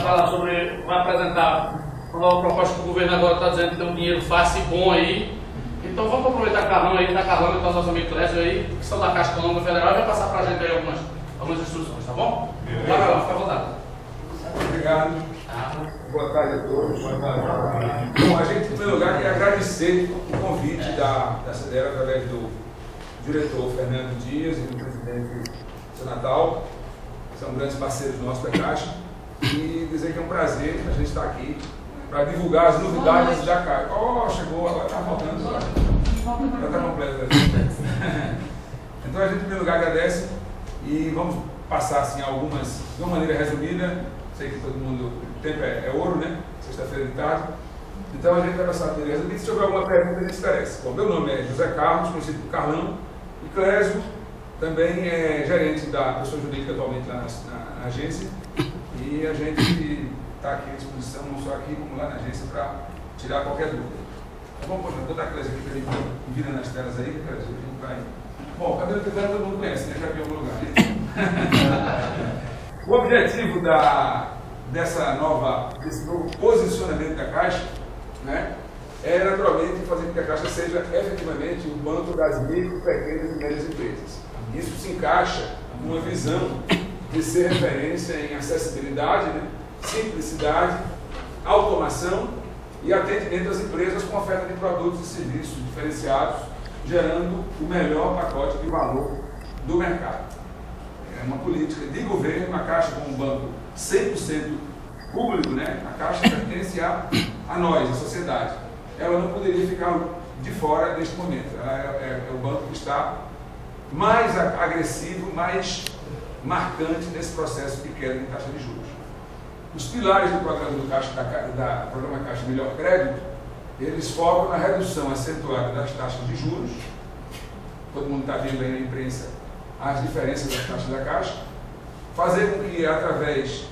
vai falar sobre, vai apresentar uma nova proposta que o governo agora está dizendo que tem um dinheiro fácil e bom aí. Então vamos aproveitar Carlão aí, da Carlão e do nosso amigo Clésio aí, que são da Caixa Econômica Federal, e vai passar para a gente aí algumas instruções, tá bom? Vai lá, fica à vontade. Obrigado. Boa tarde a todos. Bom, a gente, em primeiro lugar, quer agradecer o convite da CDL através do diretor Fernando Dias e do presidente Seu Natal, que são grandes parceiros nossos da Caixa, e dizer que é um prazer a gente estar aqui para divulgar as novidades da Caixa. Oh, chegou, agora está faltando. Já está completo. Então a gente, em primeiro lugar, agradece e vamos passar assim, algumas, de uma maneira resumida. Sei que todo mundo, o tempo é ouro, né? Sexta-feira de tarde. Então a gente vai passar de maneira resumida. Se houver alguma pergunta, a gente esclarece. Bom, meu nome é José Carlos, conhecido por Carlão, e Clésio também é gerente da pessoa jurídica atualmente lá na agência. E a gente está aqui à disposição, não só aqui, como lá na agência, para tirar qualquer dúvida. Então vamos botar a Clésio aqui para ele vir nas telas aí, Clésio, a gente vai. Bom, cabelo de todo mundo conhece, né? Já viu em algum lugar. O objetivo desse novo posicionamento da Caixa, né, é naturalmente fazer com que a Caixa seja efetivamente o banco das micro, pequenas e médias empresas. Isso se encaixa numa visão de ser referência em acessibilidade, né, simplicidade, automação e atendimento às empresas com oferta de produtos e serviços diferenciados, gerando o melhor pacote de valor do mercado. É uma política de governo, a Caixa como um banco 100% público, né? A Caixa pertence a nós, a sociedade. Ela não poderia ficar de fora neste momento. Ela é o banco que está mais agressivo, mais marcante nesse processo de queda de taxa de juros. Os pilares do programa programa Caixa Melhor Crédito, eles focam na redução acentuada das taxas de juros. Todo mundo está vendo aí na imprensa as diferenças das taxas da Caixa, fazer com que, através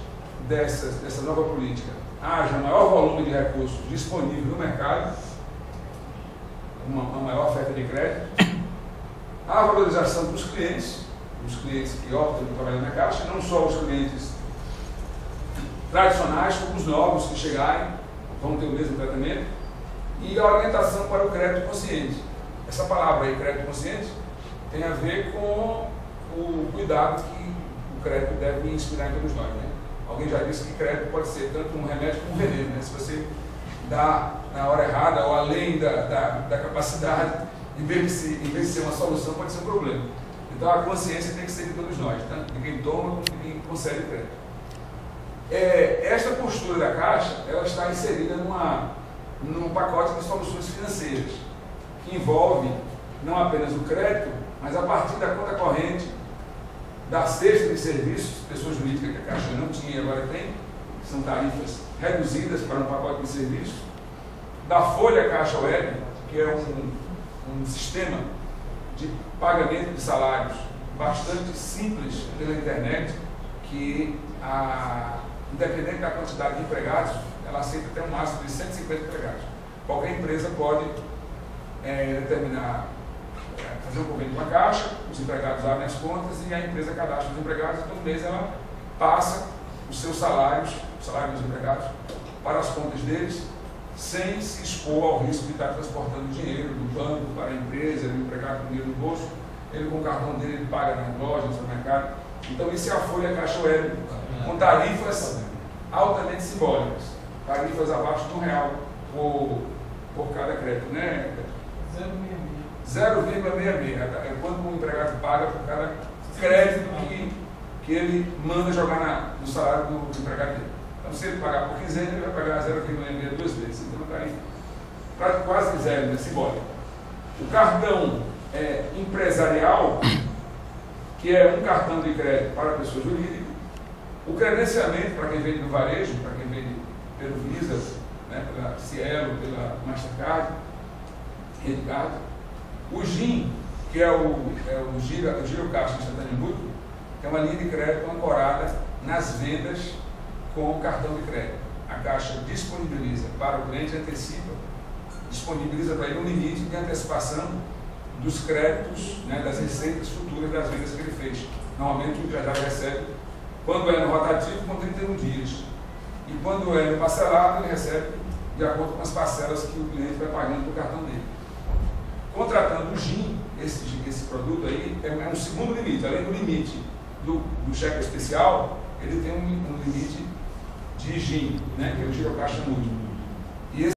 dessa nova política, haja maior volume de recursos disponível no mercado, uma maior oferta de crédito, a valorização dos clientes que optam por trabalhar na Caixa, não só os clientes tradicionais, como os novos que chegarem, vão ter o mesmo tratamento, e a orientação para o crédito consciente. Essa palavra aí, crédito consciente, tem a ver com o cuidado que o crédito deve inspirar em todos nós, né? Alguém já disse que crédito pode ser tanto um remédio como um veneno, né? Se você dá na hora errada ou além da capacidade, em vez de ser uma solução, pode ser um problema. Então a consciência tem que ser de todos nós, tanto de quem toma como de quem concede crédito. Esta postura da Caixa, ela está inserida num pacote de soluções financeiras, que envolve não apenas o crédito, mas a partir da conta corrente, da cesta de serviços, pessoa jurídica que a Caixa não tinha e agora tem, que são tarifas reduzidas para um pacote de serviços, da Folha Caixa Web, que é um sistema de pagamento de salários bastante simples pela internet, que, independente da quantidade de empregados, ela aceita até um máximo de 150 empregados. Qualquer empresa pode fazer um convênio com a Caixa, os empregados abrem as contas e a empresa cadastra os empregados, e todo mês ela passa os seus salários, o salário dos empregados, para as contas deles, sem se expor ao risco de estar transportando dinheiro do banco para a empresa, o empregado com dinheiro no bolso, ele com o cartão dele ele paga na loja, no supermercado. Então isso é a Folha Caixa Web, com tarifas altamente simbólicas, tarifas abaixo de R$1 por cada crédito, né? 0,66 é quanto o empregado paga por cada crédito que ele manda jogar no salário do empregado dele. Então, se ele pagar por quinzena, ele vai pagar 0,66 duas vezes. Então, está aí quase zero, né? Simbólico. O cartão empresarial, que é um cartão de crédito para a pessoa jurídica. O credenciamento para quem vende no varejo, para quem vende pelo Visa, né, pela Cielo, pela Mastercard, Redcard. O GIM, que é o Giro Caixa Instantâneo Mútuo, que é uma linha de crédito ancorada nas vendas com o cartão de crédito. A Caixa disponibiliza para o cliente, disponibiliza para ele um limite de antecipação dos créditos, né, das receitas futuras das vendas que ele fez. Normalmente o empresário recebe, quando é no rotativo, com 31 dias. E quando é parcelado, ele recebe de acordo com as parcelas que o cliente vai pagando para o cartão dele. Contratando o GIM, esse produto aí, é um segundo limite. Além do limite do cheque especial, ele tem um limite de GIM, né, que é o girocaixa múltiplo.